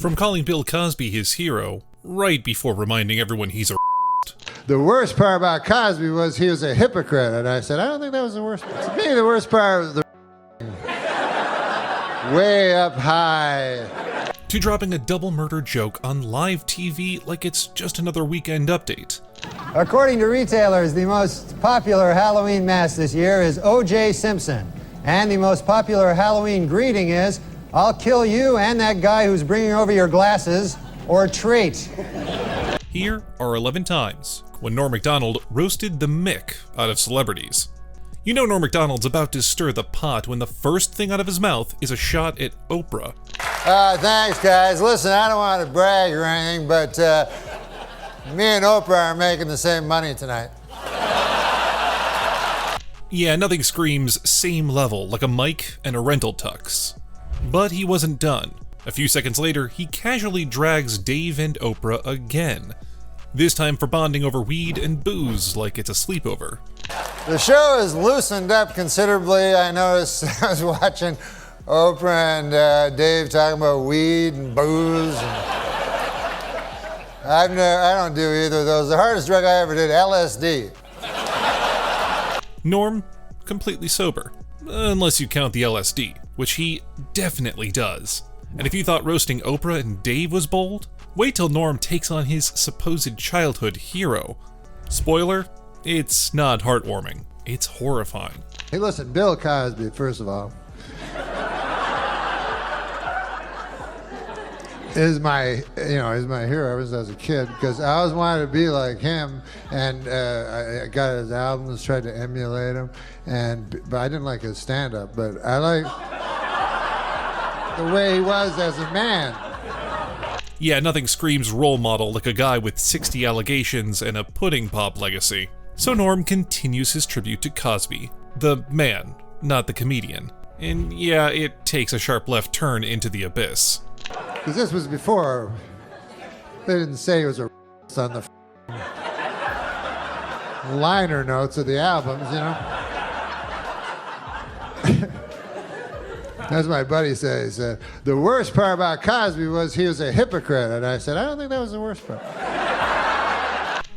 From calling Bill Cosby his hero, right before reminding everyone he's a The worst part about Cosby was he was a hypocrite, and I said, I don't think that was the worst part. To me, the worst part was the way up high. to dropping a double murder joke on live TV like it's just another weekend update. According to retailers, the most popular Halloween mask this year is O.J. Simpson. And the most popular Halloween greeting is, I'll kill you and that guy who's bringing over your glasses, or treat. Here are 11 times when Norm Macdonald roasted the mick out of celebrities. You know Norm Macdonald's about to stir the pot when the first thing out of his mouth is a shot at Oprah. Thanks, guys. Listen, I don't want to brag or anything, but me and Oprah are making the same money tonight. Yeah, nothing screams same level like a mic and a rental tux. But he wasn't done. A few seconds later, he casually drags Dave and Oprah again. This time for bonding over weed and booze like it's a sleepover. The show has loosened up considerably. I noticed I was watching Oprah and Dave talking about weed and booze. I don't do either of those. The hardest drug I ever did, LSD. Norm, completely sober. Unless you count the LSD, which he definitely does. And if you thought roasting Oprah and Dave was bold, wait till Norm takes on his supposed childhood hero. Spoiler, it's not heartwarming. It's horrifying. Hey, listen, Bill Cosby, first of all, is my hero ever since I was a kid, because I always wanted to be like him, and I got his albums, tried to emulate him, but I didn't like his stand-up, but I like the way he was as a man. Yeah, nothing screams role model like a guy with 60 allegations and a pudding pop legacy. So Norm continues his tribute to Cosby, the man, not the comedian. And yeah, it takes a sharp left turn into the abyss. Because this was before, they didn't say he was a on the liner notes of the albums, you know? As my buddy says, the worst part about Cosby was he was a hypocrite. And I said, I don't think that was the worst part.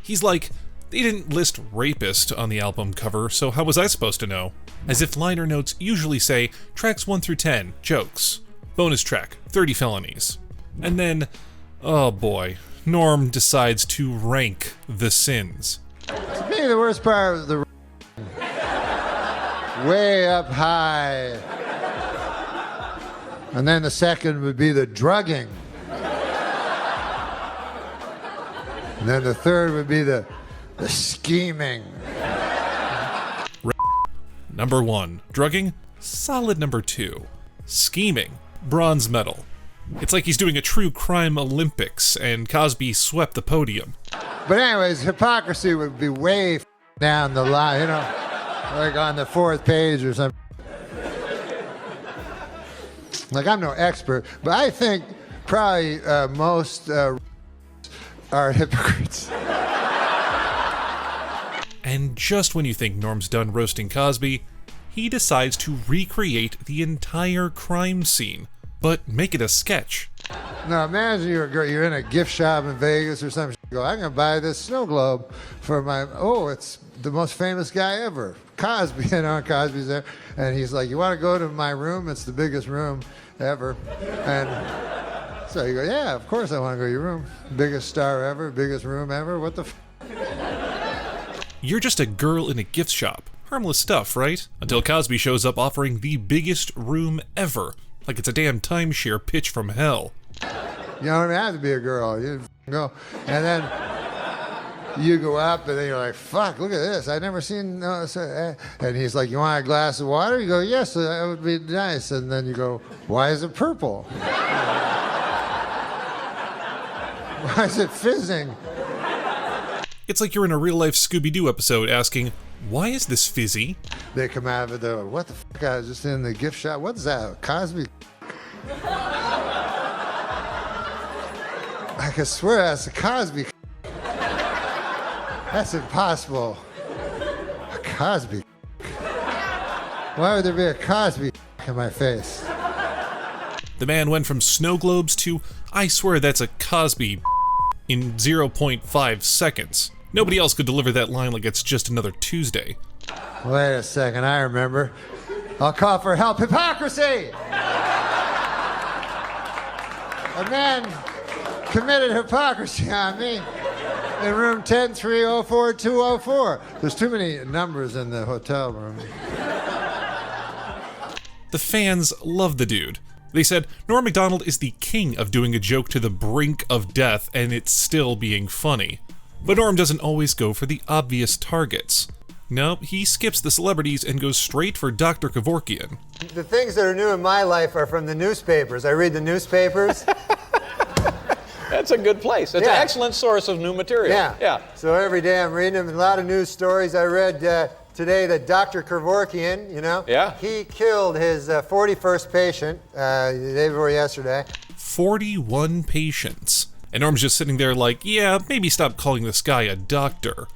He's like, they didn't list rapist on the album cover, so how was I supposed to know? As if liner notes usually say, tracks 1 through 10, jokes. Bonus track, 30 felonies. And then, oh boy, Norm decides to rank the sins. To me, the worst part was the way up high. And then the second would be the drugging. And then the third would be the scheming. Number 1, drugging, solid number 2. Scheming, bronze medal. It's like he's doing a true crime Olympics and Cosby swept the podium. But anyways, hypocrisy would be way down the line, you know, like on the 4th page or something. Like, I'm no expert, but I think probably most are hypocrites. And just when you think Norm's done roasting Cosby, he decides to recreate the entire crime scene, but make it a sketch. Now imagine you're in a gift shop in Vegas or something. You go, I'm gonna buy this snow globe for it's the most famous guy ever, Cosby. You know, Cosby's there, and he's like, you want to go to my room? It's the biggest room ever. And so you go, yeah, of course I want to go to your room. Biggest star ever, biggest room ever. What the You're just a girl in a gift shop. Harmless stuff, right? Until Cosby shows up offering the biggest room ever. Like it's a damn timeshare pitch from hell. You don't even have to be a girl. You go. And then you go up, and then you're like, fuck, look at this. I've never seen... And he's like, you want a glass of water? You go, yes, that would be nice. And then you go, why is it purple? Why is it fizzing? It's like you're in a real-life Scooby-Doo episode asking, why is this fizzy? They come out of it, they're like, what the fuck? I was just in the gift shop. What's that? Cosby? I can swear that's a Cosby. That's impossible. A Cosby. Why would there be a Cosby in my face? The man went from snow globes to I swear that's a Cosby in 0.5 seconds. Nobody else could deliver that line like it's just another Tuesday. Wait a second, I remember. I'll call for help. Hypocrisy! A man committed hypocrisy on me in room 10304-204. There's too many numbers in the hotel room. The fans love the dude. They said Norm Macdonald is the king of doing a joke to the brink of death and it's still being funny. But Norm doesn't always go for the obvious targets. No, he skips the celebrities and goes straight for Dr. Kevorkian. The things that are new in my life are from the newspapers. I read the newspapers. That's a good place. It's an excellent source of new material. Yeah. So every day I'm reading them. A lot of news stories. I read today that Dr. Kevorkian, he killed his 41st patient the day before yesterday. 41 patients. And Norm's just sitting there like, yeah, maybe stop calling this guy a doctor.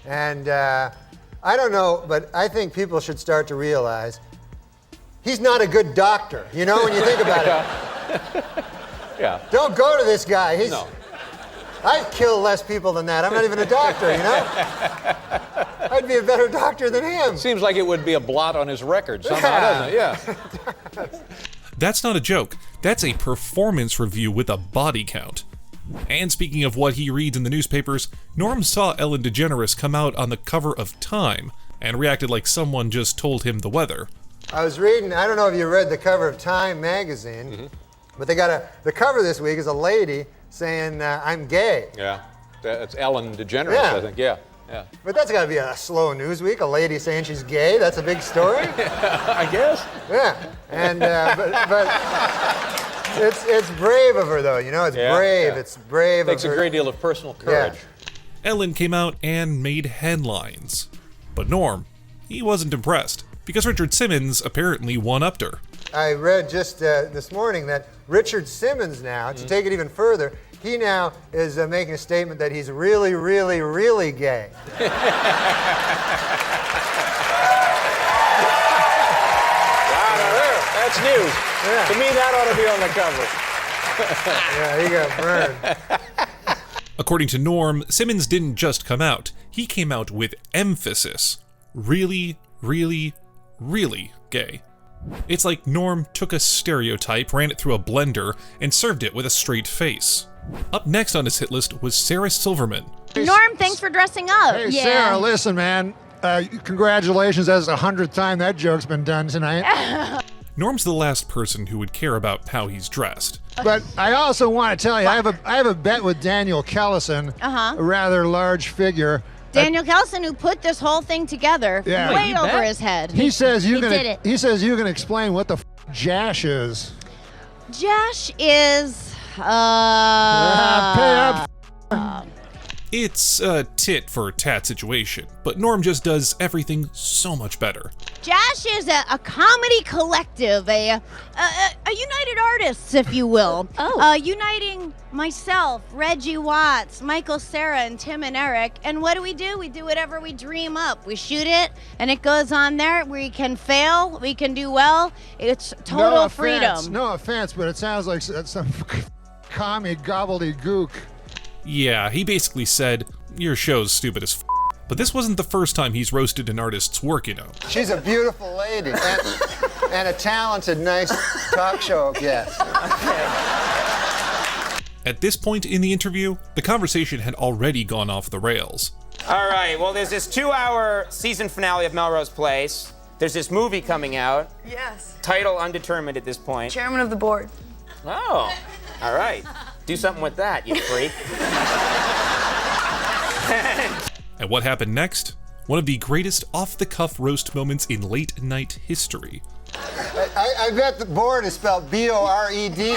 And I don't know, but I think people should start to realize he's not a good doctor, when you think about it. Yeah. Don't go to this guy. No. I'd kill less people than that. I'm not even a doctor, I'd be a better doctor than him. Seems like it would be a blot on his record somehow, doesn't it? Yeah. That's not a joke. That's a performance review with a body count. And speaking of what he reads in the newspapers, Norm saw Ellen DeGeneres come out on the cover of Time and reacted like someone just told him the weather. I was reading, I don't know if you read the cover of Time magazine, but they got the cover this week is a lady saying, I'm gay. Yeah. That's Ellen DeGeneres, I think. Yeah. But that's got to be a slow news week, a lady saying she's gay. That's a big story. I guess. Yeah. And, but it's brave of her, though. It's brave. Yeah. It's brave Takes of her. a great deal of personal courage. Yeah. Ellen came out and made headlines. But Norm, he wasn't impressed, because Richard Simmons apparently one-upped her. I read just this morning that Richard Simmons now, to take it even further, he now is making a statement that he's really, really, really gay. That's news. Yeah. To me, that ought to be on the cover. Yeah, he got burned. According to Norm, Simmons didn't just come out. He came out with emphasis. Really, really, really gay. It's like Norm took a stereotype, ran it through a blender, and served it with a straight face. Up next on his hit list was Sarah Silverman. Norm, thanks for dressing up. Hey, Sarah, listen, man. Congratulations. That's the 100th time that joke's been done tonight. Norm's the last person who would care about how he's dressed. But I also want to tell you, I have a bet with Daniel Kellison, a rather large figure. Daniel Kellison, who put this whole thing together, way over his head. He says you did it. He says you can explain what the Jash is. Jash is Pay up. It's a tit for tat situation, but Norm just does everything so much better. Jash is a comedy collective, a United Artists, if you will. Uniting myself, Reggie Watts, Michael Cera, and Tim and Eric. And what do? We do whatever we dream up. We shoot it, and it goes on there. We can fail, we can do well. It's total freedom. No offense, but it sounds like some commie gobbledygook. Yeah, he basically said, your show's stupid as f***. But this wasn't the first time he's roasted an artist's work, She's a beautiful lady and a talented, nice talk show guest. At this point in the interview, the conversation had already gone off the rails. All right, well, there's this 2-hour season finale of Melrose Place. There's this movie coming out. Yes. Title undetermined at this point. Chairman of the board. Oh, all right. Do something with that, you freak. And what happened next? One of the greatest off-the-cuff roast moments in late-night history. I bet the board is spelled B-O-R-E-D.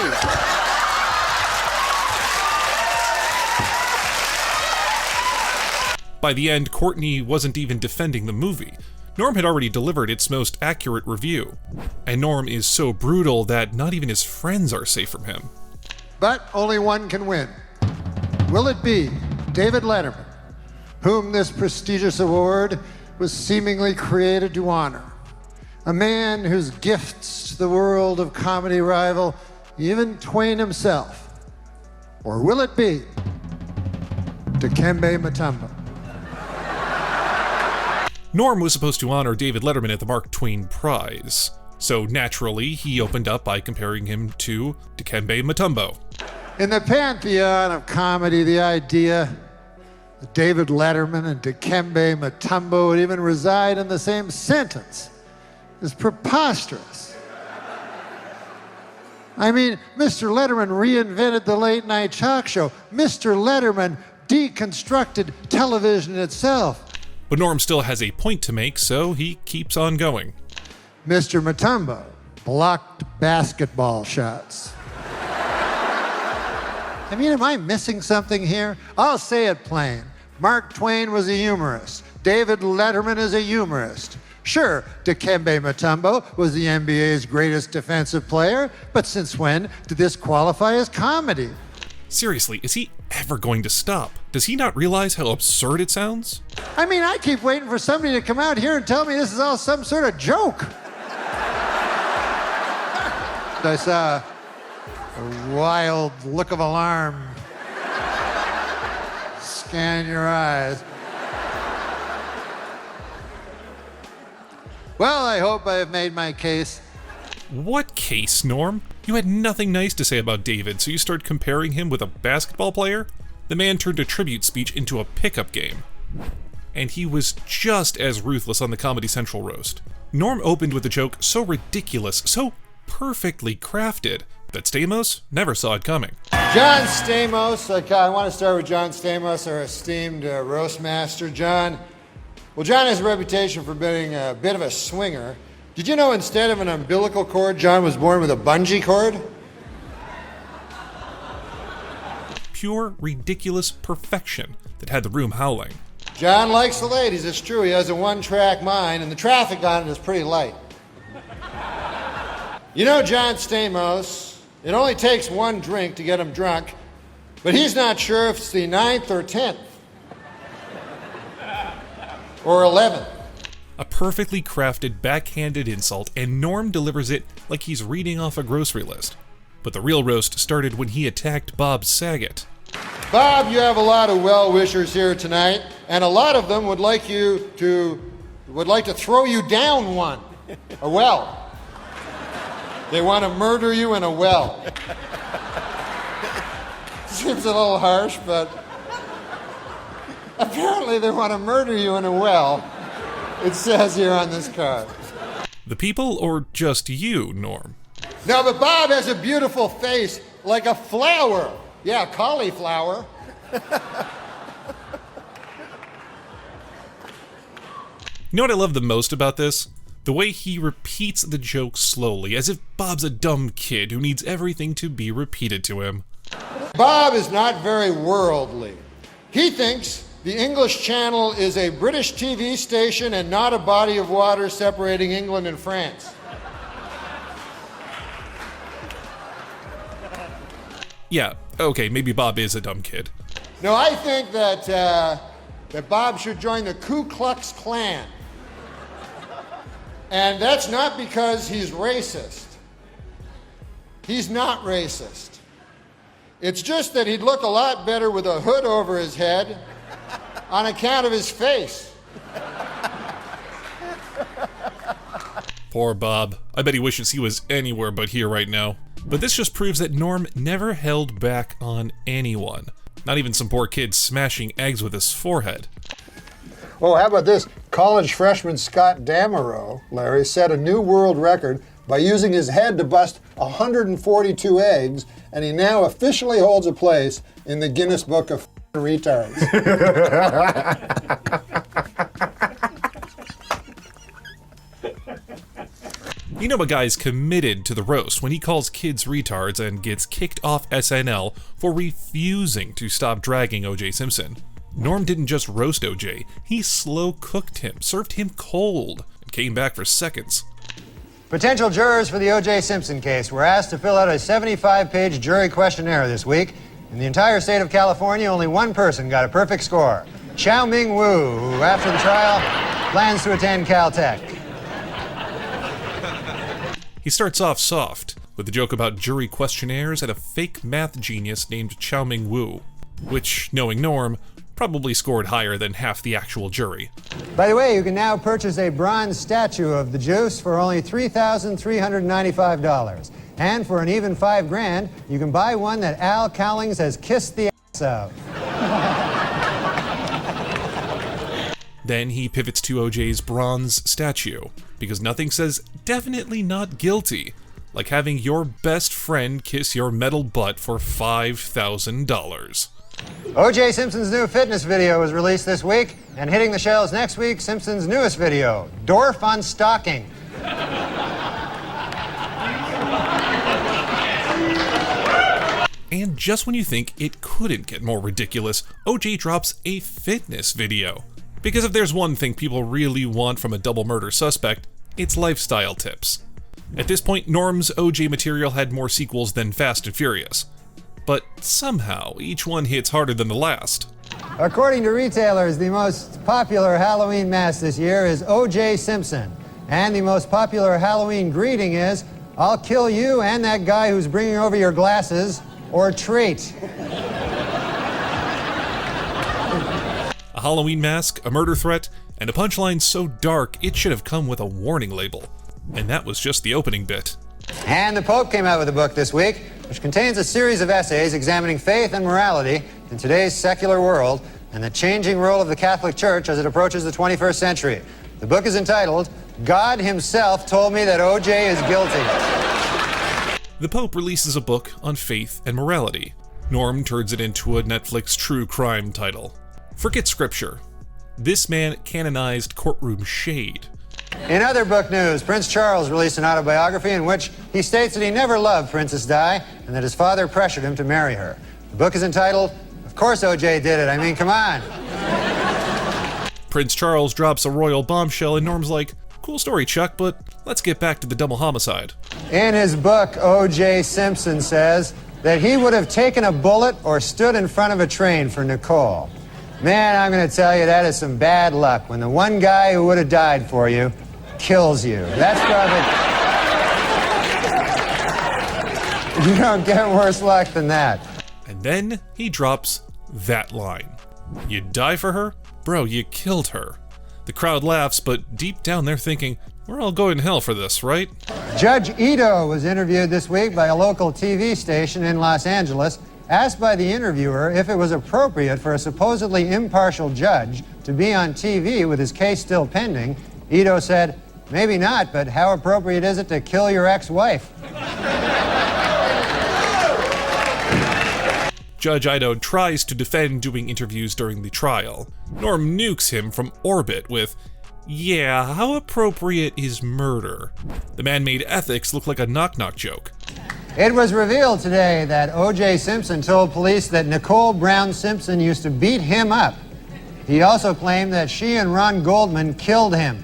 By the end, Courtney wasn't even defending the movie. Norm had already delivered its most accurate review. And Norm is so brutal that not even his friends are safe from him. But only one can win. Will it be David Letterman, whom this prestigious award was seemingly created to honor? A man whose gifts to the world of comedy rival even Twain himself Or will it be Dikembe Mutombo? Norm was supposed to honor David Letterman at the Mark Twain Prize, so naturally he opened up by comparing him to Dikembe Mutombo. In the pantheon of comedy, the idea that David Letterman and Dikembe Mutombo would even reside in the same sentence is preposterous. I mean, Mr. Letterman reinvented the late night talk show. Mr. Letterman deconstructed television itself. But Norm still has a point to make, so he keeps on going. Mr. Mutombo blocked basketball shots. I mean, am I missing something here? I'll say it plain. Mark Twain was a humorist. David Letterman is a humorist. Sure, Dikembe Mutombo was the NBA's greatest defensive player, but since when did this qualify as comedy? Seriously, is he ever going to stop? Does he not realize how absurd it sounds? I mean, I keep waiting for somebody to come out here and tell me this is all some sort of joke. I saw a wild look of alarm scan your eyes. Well, I hope I have made my case. What case, Norm? You had nothing nice to say about David, so you start comparing him with a basketball player? The man turned a tribute speech into a pickup game. And he was just as ruthless on the Comedy Central roast. Norm opened with a joke so ridiculous, so perfectly crafted, that Stamos never saw it coming. John Stamos, I want to start with John Stamos, our esteemed roast master. John has a reputation for being a bit of a swinger. Did you know instead of an umbilical cord, John was born with a bungee cord? Pure, ridiculous perfection that had the room howling. John likes the ladies, it's true. He has a one-track mind, and the traffic on it is pretty light. You know, John Stamos, it only takes one drink to get him drunk, but he's not sure if it's the 9th or 10th. Or 11th. A perfectly crafted, backhanded insult, and Norm delivers it like he's reading off a grocery list. But the real roast started when he attacked Bob Saget. Bob, you have a lot of well-wishers here tonight, and a lot of them would like to throw you down one, a well. They want to murder you in a well. Seems a little harsh, but apparently they want to murder you in a well. It says here on this card. The people, or just you, Norm? No, but Bob has a beautiful face, like a flower. Yeah, cauliflower. You know what I love the most about this? The way he repeats the joke slowly, as if Bob's a dumb kid who needs everything to be repeated to him. Bob is not very worldly. He thinks the English Channel is a British TV station and not a body of water separating England and France. Yeah, okay, maybe Bob is a dumb kid. No, I think that Bob should join the Ku Klux Klan. And that's not because he's racist. He's not racist. It's just that he'd look a lot better with a hood over his head on account of his face. Poor Bob. I bet he wishes he was anywhere but here right now. But this just proves that Norm never held back on anyone. Not even some poor kid smashing eggs with his forehead. Oh, how about this? College freshman Scott Damerow, Larry, set a new world record by using his head to bust 142 eggs, and he now officially holds a place in the Guinness Book of Retards. You know a guy's committed to the roast when he calls kids retards and gets kicked off SNL for refusing to stop dragging O.J. Simpson. Norm didn't just roast O.J., he slow-cooked him, served him cold, and came back for seconds. Potential jurors for the O.J. Simpson case were asked to fill out a 75-page jury questionnaire this week. In the entire state of California, only one person got a perfect score. Chow Ming Wu, who after the trial plans to attend Caltech. He starts off soft, with a joke about jury questionnaires and a fake math genius named Chow Ming Wu, which, knowing Norm, probably scored higher than half the actual jury. By the way, you can now purchase a bronze statue of the Juice for only $3,395. And for an even $5,000, you can buy one that Al Cowlings has kissed the ass of. Then he pivots to OJ's bronze statue, because nothing says definitely not guilty like having your best friend kiss your metal butt for $5,000. O.J. Simpson's new fitness video was released this week, and hitting the shelves next week, Simpson's newest video, Dorf on Stalking. And just when you think it couldn't get more ridiculous, OJ drops a fitness video. Because if there's one thing people really want from a double murder suspect, it's lifestyle tips. At this point, Norm's OJ material had more sequels than Fast and Furious. But somehow, each one hits harder than the last. According to retailers, the most popular Halloween mask this year is O.J. Simpson. And the most popular Halloween greeting is, "I'll kill you and that guy who's bringing over your glasses," or treat. A Halloween mask, a murder threat, and a punchline so dark it should have come with a warning label. And that was just the opening bit. And the Pope came out with a book this week, which contains a series of essays examining faith and morality in today's secular world and the changing role of the Catholic Church as it approaches the 21st century. The book is entitled, "God Himself Told Me That O.J. is Guilty." The Pope releases a book on faith and morality. Norm turns it into a Netflix true crime title. Forget scripture. This man canonized courtroom shade. In other book news, Prince Charles released an autobiography in which he states that he never loved Princess Di and that his father pressured him to marry her. The book is entitled, "Of Course O.J. Did It. I mean, come on." Prince Charles drops a royal bombshell and Norm's like, "Cool story, Chuck, but let's get back to the double homicide." In his book, O.J. Simpson says that he would have taken a bullet or stood in front of a train for Nicole. Man, I'm going to tell you, that is some bad luck when the one guy who would have died for you kills you. That's probably... You don't get worse luck than that. And then he drops that line. "You die for her? Bro, you killed her." The crowd laughs, but deep down they're thinking, we're all going to hell for this, right? Judge Ito was interviewed this week by a local TV station in Los Angeles. Asked by the interviewer if it was appropriate for a supposedly impartial judge to be on TV with his case still pending, Ito said, "Maybe not, but how appropriate is it to kill your ex-wife?" Judge Ito tries to defend doing interviews during the trial. Norm nukes him from orbit with, "Yeah, how appropriate is murder?" The man made ethics look like a knock-knock joke. It was revealed today that O.J. Simpson told police that Nicole Brown Simpson used to beat him up. He also claimed that she and Ron Goldman killed him.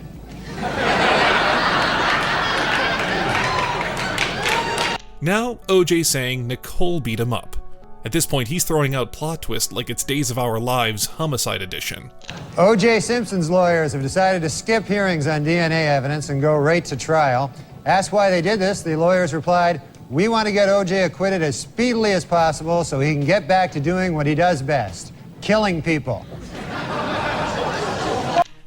Now, O.J.'s saying Nicole beat him up. At this point, he's throwing out plot twist like it's Days of Our Lives Homicide Edition. O.J. Simpson's lawyers have decided to skip hearings on DNA evidence and go right to trial. Asked why they did this, the lawyers replied, "We want to get O.J. acquitted as speedily as possible so he can get back to doing what he does best, killing people."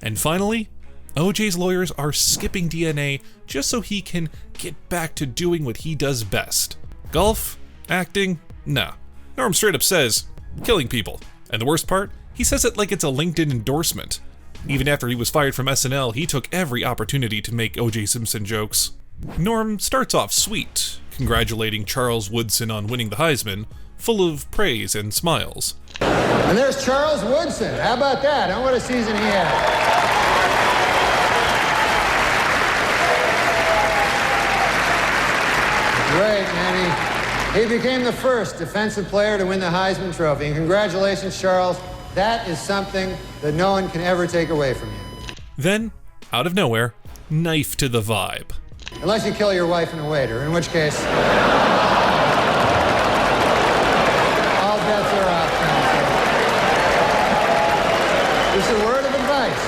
And finally, O.J.'s lawyers are skipping DNA just so he can get back to doing what he does best. Golf? Acting? Nah. Norm straight up says, killing people. And the worst part? He says it like it's a LinkedIn endorsement. Even after he was fired from SNL, he took every opportunity to make O.J. Simpson jokes. Norm starts off sweet, congratulating Charles Woodson on winning the Heisman, full of praise and smiles. And there's Charles Woodson. How about that? And what a season he had. Great, man. He became the first defensive player to win the Heisman Trophy. And congratulations, Charles. That is something that no one can ever take away from you. Then, out of nowhere, knife to the vibe. Unless you kill your wife and a waiter, in which case... all bets are off. Just a word of advice.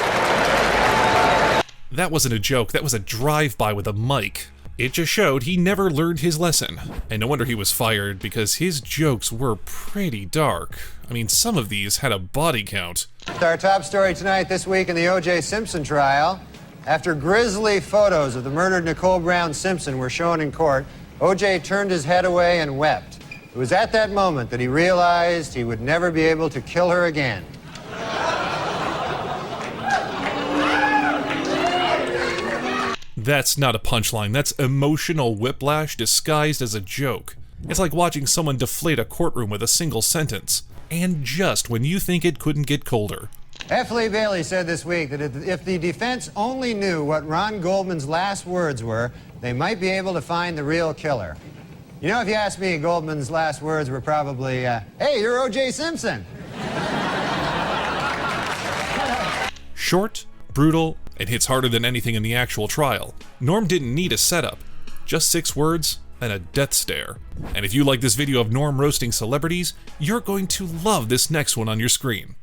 That wasn't a joke, that was a drive-by with a mic. It just showed he never learned his lesson. And no wonder he was fired, because his jokes were pretty dark. I mean, some of these had a body count. Our top story tonight, this week in the O.J. Simpson trial. After grisly photos of the murdered Nicole Brown Simpson were shown in court, O.J. turned his head away and wept. It was at that moment that he realized he would never be able to kill her again. That's not a punchline, that's emotional whiplash disguised as a joke. It's like watching someone deflate a courtroom with a single sentence. And just when you think it couldn't get colder. F. Lee Bailey said this week that if the defense only knew what Ron Goldman's last words were, they might be able to find the real killer. You know, if you ask me, Goldman's last words were probably, hey, you're O.J. Simpson. Short, brutal, and hits harder than anything in the actual trial. Norm didn't need a setup. Just 6 words and a death stare. And if you like this video of Norm roasting celebrities, you're going to love this next one on your screen.